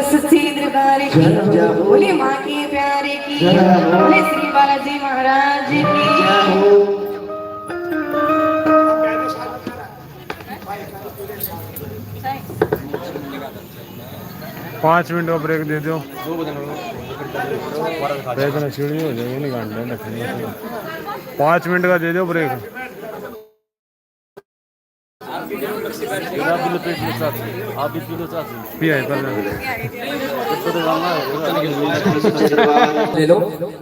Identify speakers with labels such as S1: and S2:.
S1: सच्ची दरबार की बोले माँ के प्यारे की बोले श्री बालाजी महाराज की।
S2: 5 मिनट का ब्रेक दे दो। देखना सीढ़ी हो जाएगी नहीं घंटे रखनी। 5 मिनट का दे दो ब्रेक। आप भी ले लो।